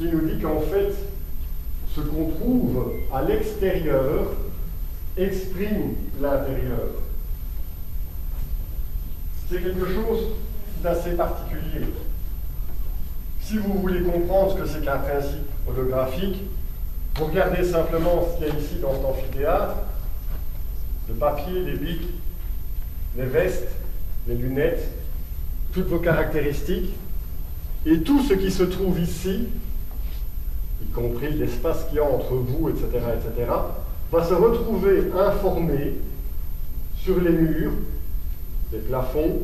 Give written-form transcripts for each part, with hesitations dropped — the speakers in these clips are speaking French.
qui nous dit qu'en fait, ce qu'on trouve à l'extérieur exprime l'intérieur. C'est quelque chose d'assez particulier. Si vous voulez comprendre ce que c'est qu'un principe holographique, vous regardez simplement ce qu'il y a ici dans cet amphithéâtre, le papier, les bics, les vestes, les lunettes, toutes vos caractéristiques, et tout ce qui se trouve ici, y compris l'espace qu'il y a entre vous, etc., etc., va se retrouver informé sur les murs, les plafonds,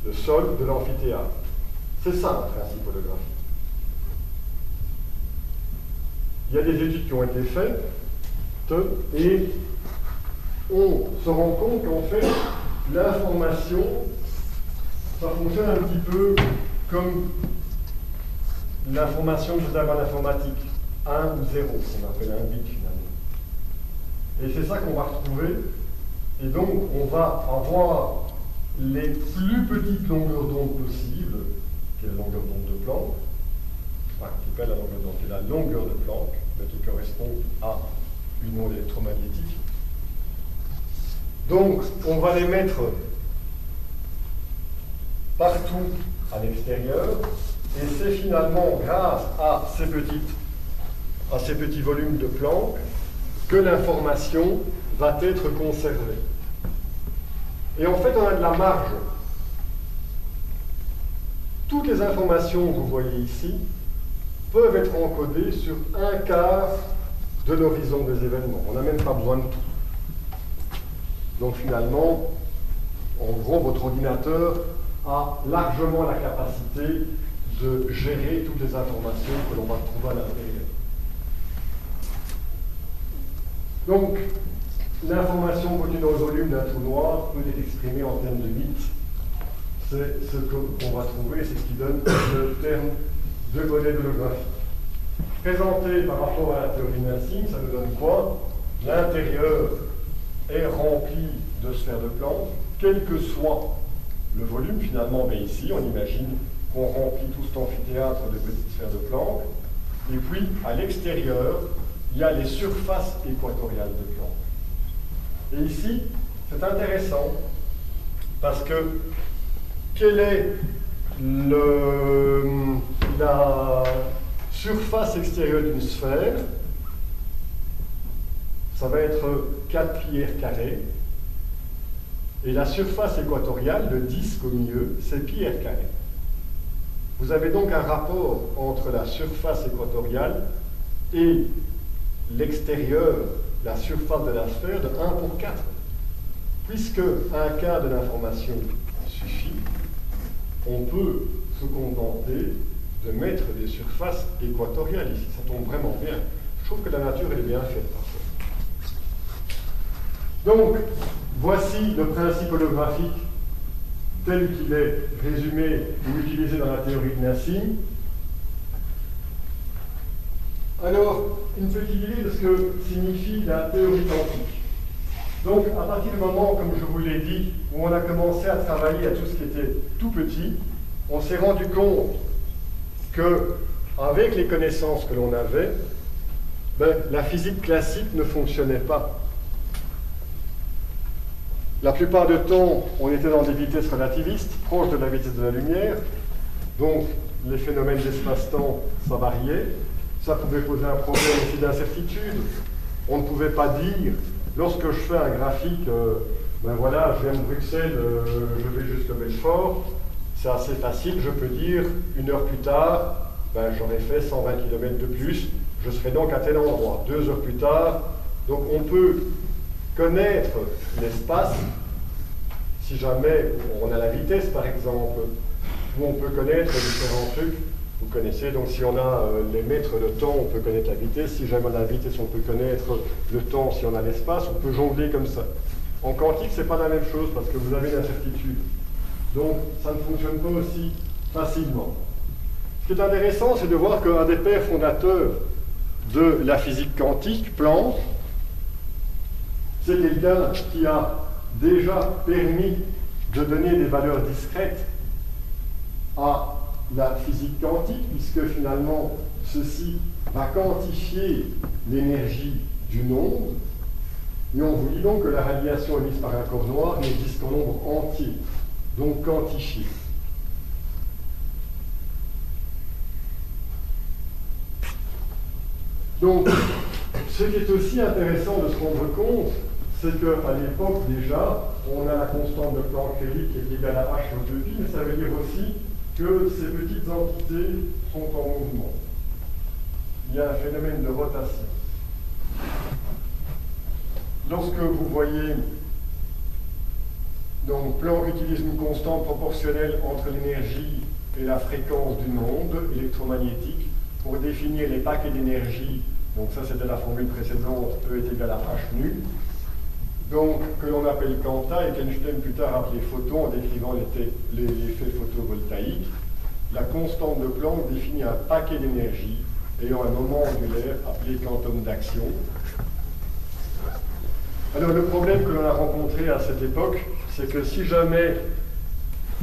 le sol de l'amphithéâtre. C'est ça un principe holographique. Il y a des études qui ont été faites et on se rend compte qu'en fait, l'information, ça fonctionne un petit peu comme l'information que vous avez en informatique, 1 ou 0, qu'on appelle un bit finalement. Et c'est ça qu'on va retrouver. Et donc, on va avoir les plus petites longueurs d'onde possibles, qui est la longueur d'onde de Planck, enfin, qui est pas la longueur d'onde, qui est la longueur de Planck, mais qui correspond à une onde électromagnétique. Donc, on va les mettre partout à l'extérieur, et c'est finalement grâce à ces petits volumes de Planck que l'information va être conservée. Et en fait, on a de la marge. Toutes les informations que vous voyez ici peuvent être encodées sur 1/4 de l'horizon des événements. On n'a même pas besoin de tout. Donc finalement, en gros, votre ordinateur a largement la capacité de gérer toutes les informations que l'on va trouver à l'intérieur. Donc, l'information contenue dans le volume d'un trou noir peut être exprimée en termes de bits. C'est ce qu'on va trouver, c'est ce qui donne le terme de modèle holographique. Présenté par rapport à la théorie de Nassim, ça nous donne quoi? L'intérieur est rempli de sphères de Planck, quel que soit le volume. Finalement, ben ici, on imagine qu'on remplit tout cet amphithéâtre de petites sphères de Planck. Et puis, à l'extérieur, il y a les surfaces équatoriales de Planck. Et ici, c'est intéressant, parce que quelle est la surface extérieure d'une sphère? Ça va être 4 pi r carré. Et la surface équatoriale, le disque au milieu, c'est pi r carré. Vous avez donc un rapport entre la surface équatoriale et l'extérieur, la surface de la sphère, de 1 pour 4. Puisque 1/4 de l'information suffit, on peut se contenter de mettre des surfaces équatoriales ici. Ça tombe vraiment bien. Je trouve que la nature elle est bien faite parfois. Donc, voici le principe holographique tel qu'il est résumé ou utilisé dans la théorie de Nassim. Alors, une petite idée de ce que signifie la théorie quantique. Donc, à partir du moment, comme je vous l'ai dit, où on a commencé à travailler à tout ce qui était tout petit, on s'est rendu compte que, avec les connaissances que l'on avait, la physique classique ne fonctionnait pas. La plupart du temps, on était dans des vitesses relativistes, proches de la vitesse de la lumière, donc les phénomènes d'espace-temps, ça variait. Ça pouvait poser un problème aussi d'incertitude. On ne pouvait pas dire, lorsque je fais un graphique, voilà, je viens de Bruxelles, je vais jusqu'à Belfort, c'est assez facile, je peux dire, 1 heure plus tard, j'aurais fait 120 km de plus, je serai donc à tel endroit. 2 heures plus tard, donc on peut connaître l'espace, si jamais on a la vitesse par exemple, où on peut connaître différents trucs. Vous connaissez, donc si on a les mètres de temps, on peut connaître la vitesse. Si jamais on a la vitesse, on peut connaître le temps. Si on a l'espace, on peut jongler comme ça. En quantique, ce n'est pas la même chose parce que vous avez l'incertitude. Donc, ça ne fonctionne pas aussi facilement. Ce qui est intéressant, c'est de voir qu'un des pères fondateurs de la physique quantique, Planck, c'est quelqu'un qui a déjà permis de donner des valeurs discrètes à la physique quantique, puisque finalement, ceci va quantifier l'énergie d'une onde, et on vous dit donc que la radiation émise par un corps noir n'existe qu'en nombre entier, donc quantifié. Donc, ce qui est aussi intéressant de se rendre compte, c'est qu'à l'époque déjà, on a la constante de Planck qui est égale à h au 2pi, mais ça veut dire aussi que ces petites entités sont en mouvement. Il y a un phénomène de rotation. Lorsque vous voyez, donc Planck utilise une constante proportionnelle entre l'énergie et la fréquence d'une onde électromagnétique pour définir les paquets d'énergie. Donc ça c'était la formule précédente, E est égal à h nu. Donc que l'on appelle quanta et qu'Einstein plus tard appelait photon en décrivant l'effet photovoltaïque. La constante de Planck définit un paquet d'énergie ayant un moment angulaire appelé quantum d'action. Alors le problème que l'on a rencontré à cette époque, c'est que si jamais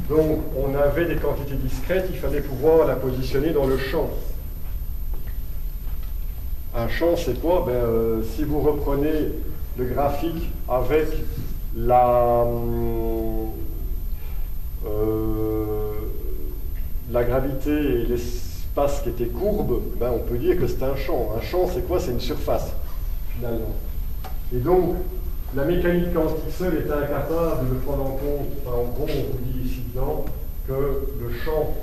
donc, on avait des quantités discrètes, il fallait pouvoir la positionner dans le champ. Un champ, c'est quoi? Si vous reprenez le graphique avec la gravité et l'espace qui était courbe, on peut dire que c'est un champ. Un champ, c'est quoi? C'est une surface, finalement. Et donc, la mécanique quantique seule est incapable de prendre en compte, en gros, on vous dit ici dedans, que le champ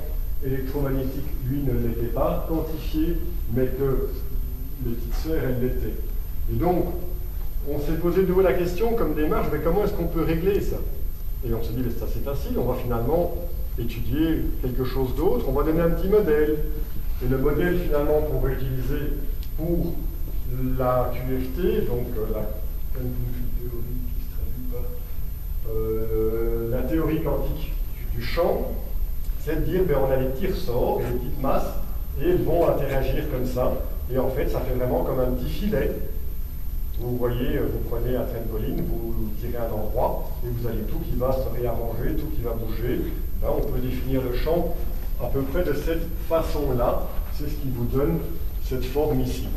électromagnétique, lui, ne l'était pas quantifié, mais que les petites sphères, elles l'étaient. Et donc, on s'est posé de nouveau la question, comme démarche, mais comment est-ce qu'on peut régler ça? Et on s'est dit, c'est assez facile, on va finalement étudier quelque chose d'autre, on va donner un petit modèle. Et le modèle, finalement, qu'on va utiliser pour la QFT, donc la théorie quantique du champ, c'est de dire, on a des petits ressorts, des petites masses, et elles vont interagir comme ça. Et en fait, ça fait vraiment comme un petit filet. Vous voyez, vous prenez un trampoline, vous tirez un endroit, et vous avez tout qui va se réarranger, tout qui va bouger. Là, on peut définir le champ à peu près de cette façon-là. C'est ce qui vous donne cette forme ici.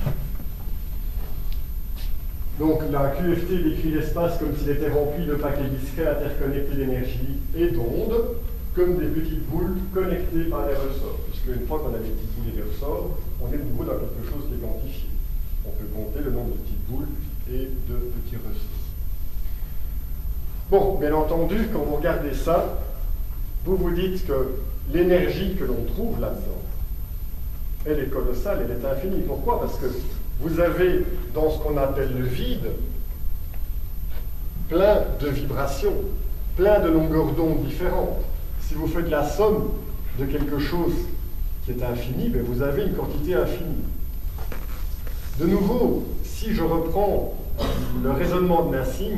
Donc, la QFT décrit l'espace comme s'il était rempli de paquets discrets interconnectés d'énergie et d'ondes, comme des petites boules connectées par des ressorts. Puisque une fois qu'on a des petites boules et des ressorts, on est de nouveau dans quelque chose qui est quantifié. On peut compter le nombre de petites boules et de petits ressorts. Bon, bien entendu, quand vous regardez ça, vous vous dites que l'énergie que l'on trouve là-dedans, elle est colossale, elle est infinie. Pourquoi? Parce que vous avez, dans ce qu'on appelle le vide, plein de vibrations, plein de longueurs d'onde différentes. Si vous faites la somme de quelque chose qui est infini, vous avez une quantité infinie. De nouveau, si je reprends le raisonnement de Nassim,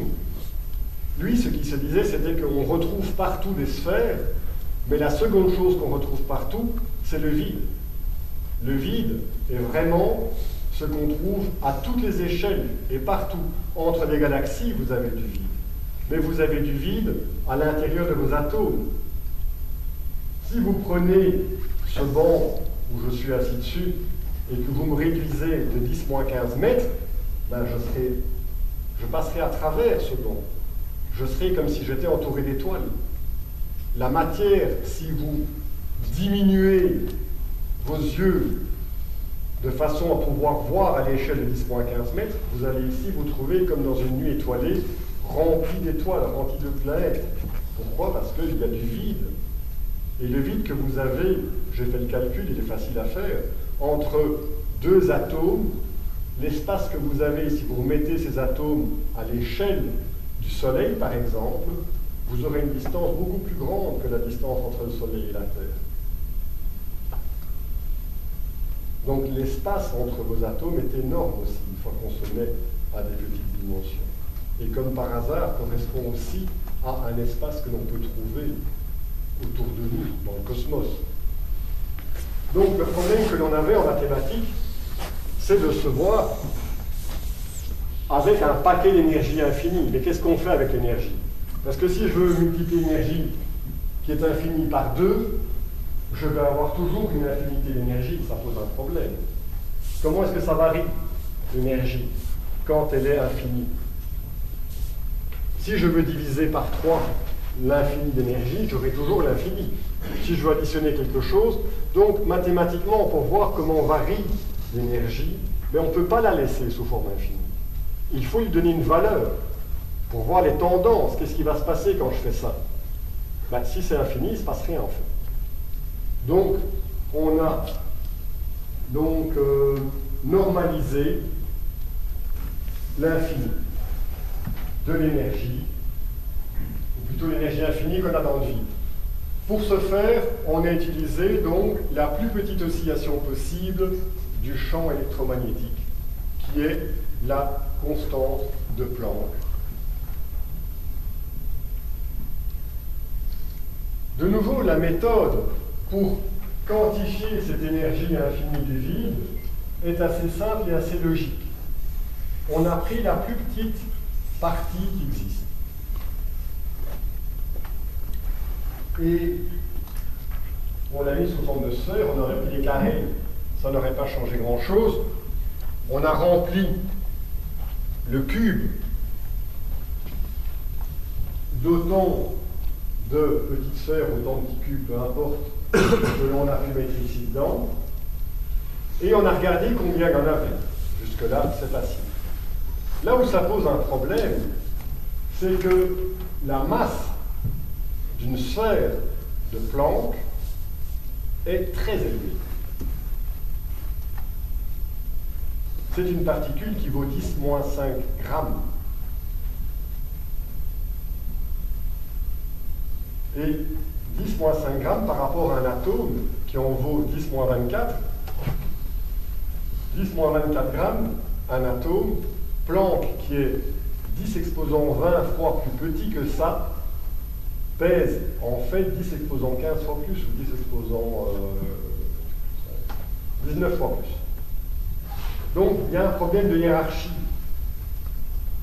lui, ce qu'il se disait, c'était qu'on retrouve partout des sphères, mais la seconde chose qu'on retrouve partout, c'est le vide. Le vide est vraiment ce qu'on trouve à toutes les échelles et partout. Entre les galaxies, vous avez du vide. Mais vous avez du vide à l'intérieur de vos atomes. Si vous prenez ce banc où je suis assis dessus et que vous me réduisez de 10-15 mètres, je passerai à travers ce banc. Je serai comme si j'étais entouré d'étoiles. La matière, si vous diminuez vos yeux de façon à pouvoir voir à l'échelle de 10-15 mètres, vous allez ici vous trouver comme dans une nuit étoilée, remplie d'étoiles, remplie de planètes. Pourquoi? Parce qu'il y a du vide. Et le vide que vous avez, j'ai fait le calcul, il est facile à faire, entre deux atomes, l'espace que vous avez, si vous remettez ces atomes à l'échelle du Soleil, par exemple, vous aurez une distance beaucoup plus grande que la distance entre le Soleil et la Terre. Donc l'espace entre vos atomes est énorme aussi, une fois qu'on se met à des petites dimensions. Et comme par hasard, correspond aussi à un espace que l'on peut trouver autour de nous, dans le cosmos. Donc le problème que l'on avait en mathématiques, c'est de se voir avec un paquet d'énergie infinie. Mais qu'est-ce qu'on fait avec l'énergie? Parce que si je veux multiplier l'énergie qui est infinie par 2, je vais avoir toujours une infinité d'énergie, ça pose un problème. Comment est-ce que ça varie, l'énergie, quand elle est infinie? Si je veux diviser par 3 l'infini d'énergie, j'aurai toujours l'infini. Si je veux additionner quelque chose, donc mathématiquement, pour voir comment varie l'énergie, mais on ne peut pas la laisser sous forme infinie. Il faut lui donner une valeur pour voir les tendances. Qu'est-ce qui va se passer quand je fais ça? Ben, si c'est infini, il ne se passe rien en fait. Donc, on a normalisé l'infini de l'énergie, ou plutôt l'énergie infinie qu'on a dans le vide. Pour ce faire, on a utilisé donc la plus petite oscillation possible du champ électromagnétique, qui est la constante de Planck. De nouveau, la méthode pour quantifier cette énergie infinie du vide est assez simple et assez logique. On a pris la plus petite partie qui existe. Et on l'a mis sous forme de sphère, on aurait pris des carrés, ça n'aurait pas changé grand-chose. On a rempli le cube d'autant de petites sphères, autant de petits cubes, peu importe, que l'on a pu mettre ici dedans. Et on a regardé combien il y en avait. Jusque-là, c'est facile. Là où ça pose un problème, c'est que la masse d'une sphère de Planck est très élevée. C'est une particule qui vaut 10-5 grammes. Et 10-5 grammes par rapport à un atome qui en vaut 10-24. 10-24 grammes, un atome, Planck qui est 10 exposant 20 fois plus petit que ça, pèse en fait 10 exposant 15 fois plus ou 10 exposant 19 fois plus. Donc il y a un problème de hiérarchie.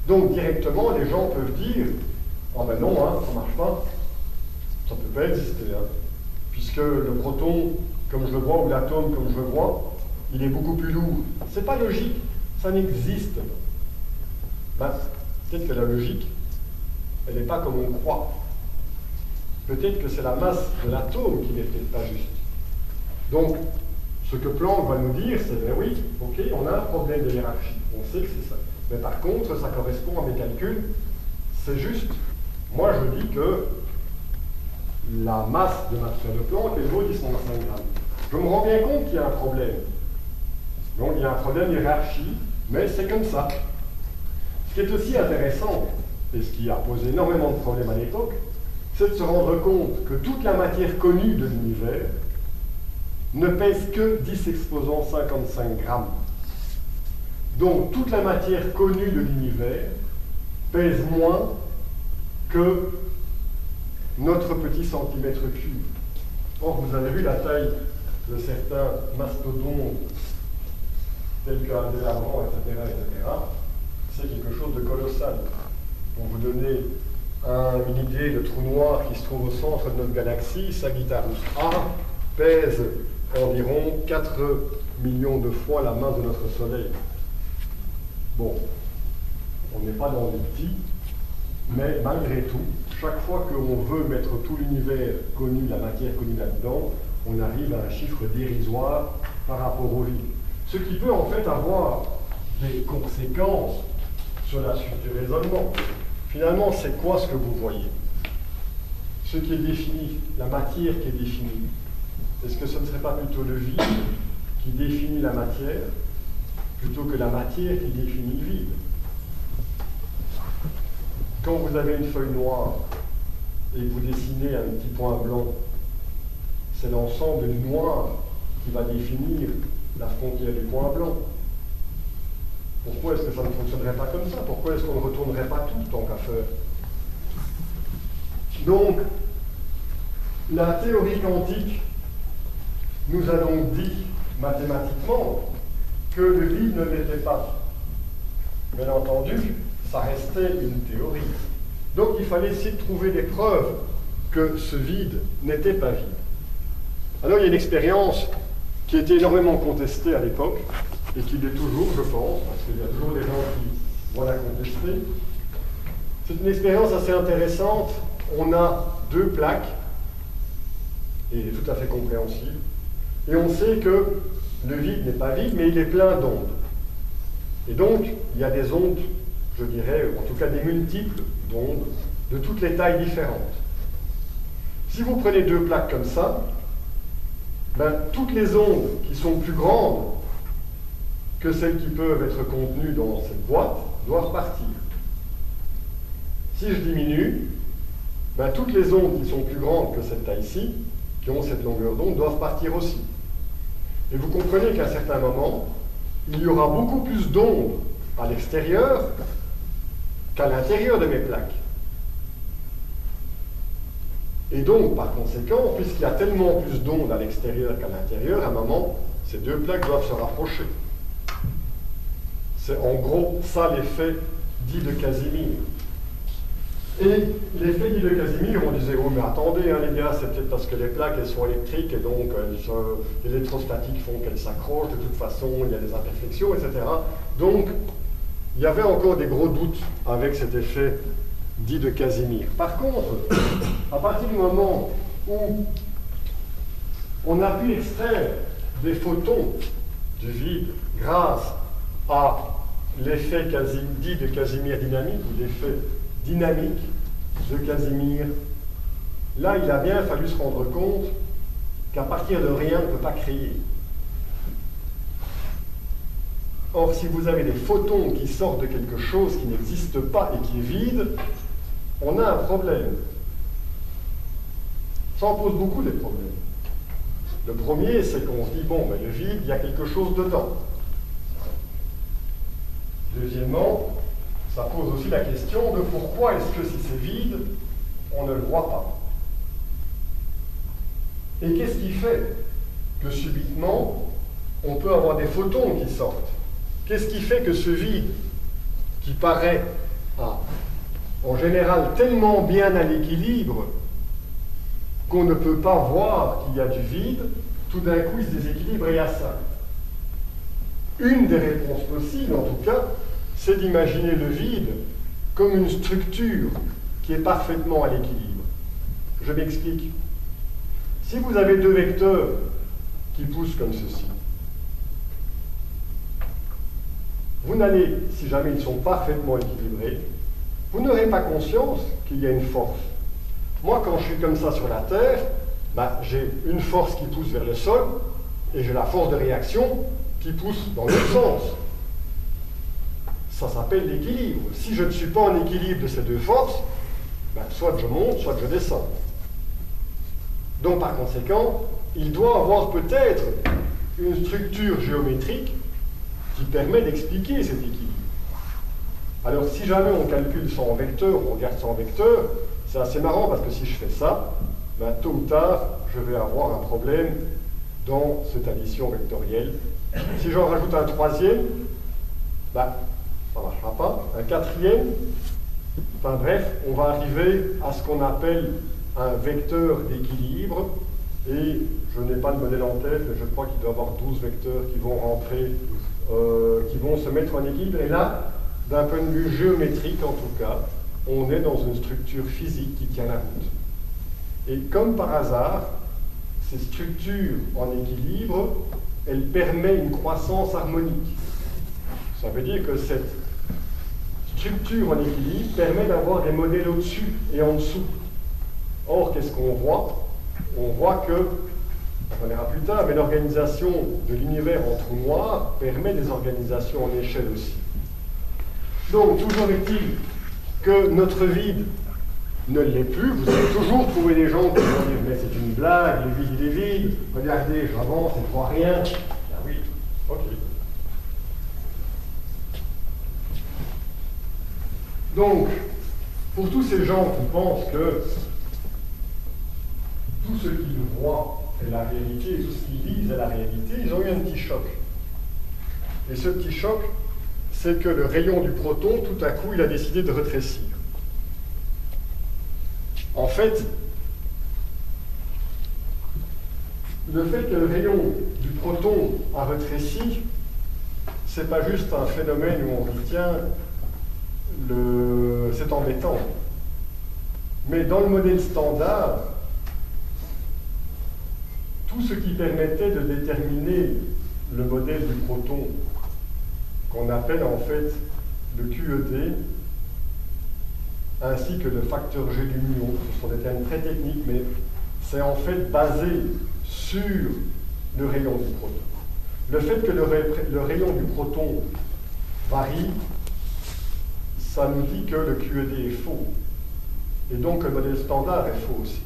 Donc directement les gens peuvent dire « Ah ben non, hein, ça ne marche pas, ça ne peut pas exister. Hein. Puisque le proton, comme je le vois, ou l'atome, comme je le vois, il est beaucoup plus lourd. C'est pas logique, ça n'existe pas. Ben, peut-être que la logique, elle n'est pas comme on croit. Peut-être que c'est la masse de l'atome qui n'est peut-être pas juste. Donc, ce que Planck va nous dire, c'est, ben oui, ok, on a un problème de hiérarchie, on sait que c'est ça. Mais par contre, ça correspond à mes calculs, c'est juste, moi je dis que la masse de ma sphère de Planck est vaut 10-5 grammes. Je me rends bien compte qu'il y a un problème. Donc il y a un problème de hiérarchie, mais c'est comme ça. Ce qui est aussi intéressant, et ce qui a posé énormément de problèmes à l'époque, c'est de se rendre compte que toute la matière connue de l'univers ne pèse que 10 exposant 55 grammes. Donc toute la matière connue de l'univers pèse moins que notre petit centimètre cube. Or, vous avez vu la taille de certains mastodontes tels qu'Aldebaran, etc., etc. C'est quelque chose de colossal. Pour vous donner une idée, le trou noir qui se trouve au centre de notre galaxie, Sagittarius A, pèse environ 4 millions de fois la masse de notre Soleil. Bon, on n'est pas dans le petit, mais malgré tout, chaque fois qu'on veut mettre tout l'univers connu, la matière connue là-dedans, on arrive à un chiffre dérisoire par rapport au vide. Ce qui peut en fait avoir des conséquences sur la suite du raisonnement. Finalement, c'est quoi ce que vous voyez? Ce qui est défini, la matière qui est définie. Est-ce que ce ne serait pas plutôt le vide qui définit la matière plutôt que la matière qui définit le vide? Quand vous avez une feuille noire et vous dessinez un petit point blanc, c'est l'ensemble du noir qui va définir la frontière du point blanc. Pourquoi est-ce que ça ne fonctionnerait pas comme ça? Pourquoi est-ce qu'on ne retournerait pas tout tant qu'à faire? Donc, la théorie quantique nous a donc dit mathématiquement que le vide ne l'était pas. Bien entendu, ça restait une théorie. Donc il fallait essayer de trouver des preuves que ce vide n'était pas vide. Alors il y a une expérience qui a été énormément contestée à l'époque, et qui l'est toujours, je pense, parce qu'il y a toujours des gens qui vont la contester. C'est une expérience assez intéressante. On a deux plaques, et il est tout à fait compréhensible, et on sait que le vide n'est pas vide, mais il est plein d'ondes. Et donc, il y a des ondes, je dirais, en tout cas des multiples d'ondes, de toutes les tailles différentes. Si vous prenez deux plaques comme ça, ben, toutes les ondes qui sont plus grandes que celles qui peuvent être contenues dans cette boîte doivent partir. Si je diminue, ben, toutes les ondes qui sont plus grandes que cette taille-ci, qui ont cette longueur d'onde, doivent partir aussi. Et vous comprenez qu'à un certain moment, il y aura beaucoup plus d'ondes à l'extérieur qu'à l'intérieur de mes plaques. Et donc, par conséquent, puisqu'il y a tellement plus d'ondes à l'extérieur qu'à l'intérieur, à un moment, ces deux plaques doivent se rapprocher. C'est en gros ça l'effet dit de Casimir. Et l'effet dit de Casimir, on disait, oh mais attendez, hein, les gars, c'est peut-être parce que les plaques, elles sont électriques, et donc les électrostatiques font qu'elles s'accrochent, de toute façon, il y a des imperfections, etc. Donc, il y avait encore des gros doutes avec cet effet dit de Casimir. Par contre, à partir du moment où on a pu extraire des photons du vide grâce à l'effet dit de Casimir dynamique, ou l'effet dynamique de Casimir, là, il a bien fallu se rendre compte qu'à partir de rien, on ne peut pas créer. Or, si vous avez des photons qui sortent de quelque chose qui n'existe pas et qui est vide, on a un problème. Ça en pose beaucoup des problèmes. Le premier, c'est qu'on se dit, bon, ben, le vide, il y a quelque chose dedans. Deuxièmement, ça pose aussi la question de pourquoi est-ce que si c'est vide, on ne le voit pas. Et qu'est-ce qui fait que subitement, on peut avoir des photons qui sortent? Qu'est-ce qui fait que ce vide, qui paraît en général tellement bien à l'équilibre qu'on ne peut pas voir qu'il y a du vide, tout d'un coup il se déséquilibre et il y a ça? Une des réponses possibles, en tout cas, c'est d'imaginer le vide comme une structure qui est parfaitement à l'équilibre. Je m'explique. Si vous avez deux vecteurs qui poussent comme ceci, vous n'allez, si jamais ils sont parfaitement équilibrés, vous n'aurez pas conscience qu'il y a une force. Moi, quand je suis comme ça sur la Terre, ben, j'ai une force qui pousse vers le sol et j'ai la force de réaction qui pousse dans l'autre sens. Ça s'appelle l'équilibre. Si je ne suis pas en équilibre de ces deux forces, ben, soit je monte, soit je descends. Donc, par conséquent, il doit avoir peut-être une structure géométrique qui permet d'expliquer cet équilibre. Alors, si jamais on calcule ça en vecteur, on regarde ça en vecteur, c'est assez marrant parce que si je fais ça, ben, tôt ou tard, je vais avoir un problème dans cette addition vectorielle. Si j'en rajoute un troisième, ben, ça ne marchera pas. Un quatrième, enfin bref, on va arriver à ce qu'on appelle un vecteur d'équilibre. Et je n'ai pas le modèle en tête, mais je crois qu'il doit y avoir 12 vecteurs qui vont rentrer, qui vont se mettre en équilibre. Et là, d'un point de vue géométrique en tout cas, on est dans une structure physique qui tient la route. Et comme par hasard, ces structures en équilibre, elles permettent une croissance harmonique. Ça veut dire que cette structure en équilibre permet d'avoir des modèles au-dessus et en dessous. Or, qu'est-ce qu'on voit? On voit que, on verra plus tard, mais l'organisation de l'univers en trou noir permet des organisations en échelle aussi. Donc, toujours est-il que notre vide ne l'est plus. Vous allez toujours trouver des gens qui vont dire mais c'est une blague, le vide il est vide, regardez, j'avance, on ne voit rien. Ah oui, ok. Donc, pour tous ces gens qui pensent que tout ce qu'ils voient est la réalité et tout ce qu'ils lisent est la réalité, ils ont eu un petit choc. Et ce petit choc, c'est que le rayon du proton, tout à coup, il a décidé de rétrécir. En fait, le fait que le rayon du proton a rétréci, ce n'est pas juste un phénomène où on retient c'est embêtant. Mais dans le modèle standard, tout ce qui permettait de déterminer le modèle du proton, qu'on appelle en fait le QED, ainsi que le facteur G du muon, ce sont des termes très techniques, mais c'est en fait basé sur le rayon du proton. Le fait que le rayon du proton varie, ça nous dit que le QED est faux. Et donc le modèle standard est faux aussi.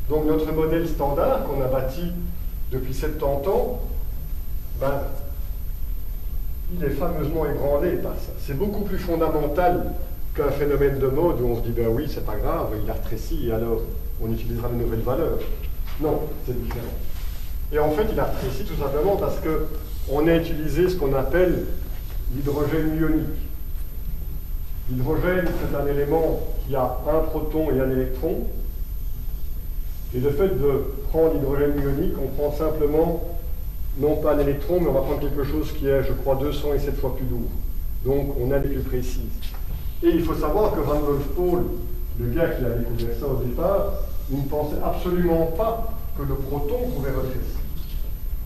Donc notre modèle standard qu'on a bâti depuis 70 ans, il est fameusement ébranlé par ça. C'est beaucoup plus fondamental qu'un phénomène de mode où on se dit, ben oui, c'est pas grave, il a rétréci et alors on utilisera de nouvelles valeurs. Non, c'est différent. Et en fait, il a rétréci tout simplement parce qu'on a utilisé ce qu'on appelle l'hydrogène ionique. L'hydrogène, c'est un élément qui a un proton et un électron. Et le fait de prendre l'hydrogène ionique, on prend simplement, non pas un électron, mais on va prendre quelque chose qui est, je crois, 207 fois plus lourd. Donc, on a des plus précises. Et il faut savoir que Randolph Paul, le gars qui a découvert ça au départ, il ne pensait absolument pas que le proton pouvait rétrécir.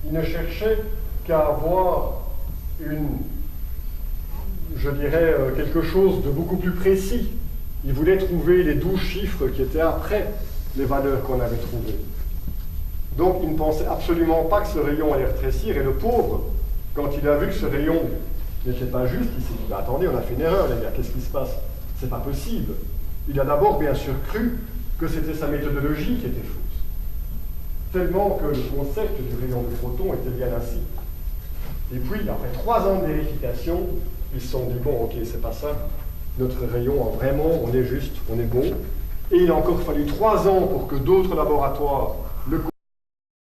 Il ne cherchait qu'à avoir quelque chose de beaucoup plus précis. Il voulait trouver les 12 chiffres qui étaient après les valeurs qu'on avait trouvées. Donc il ne pensait absolument pas que ce rayon allait rétrécir, et le pauvre, quand il a vu que ce rayon n'était pas juste, il s'est dit, attendez, on a fait une erreur les gars, qu'est-ce qui se passe? C'est pas possible. Il a d'abord bien sûr cru que c'était sa méthodologie qui était fausse, tellement que le concept du rayon du proton était bien ainsi. Et puis, après 3 ans de vérification, ils se sont dit, bon, ok, c'est pas ça, notre rayon, vraiment, on est juste, on est bon. Et il a encore fallu 3 ans pour que d'autres laboratoires le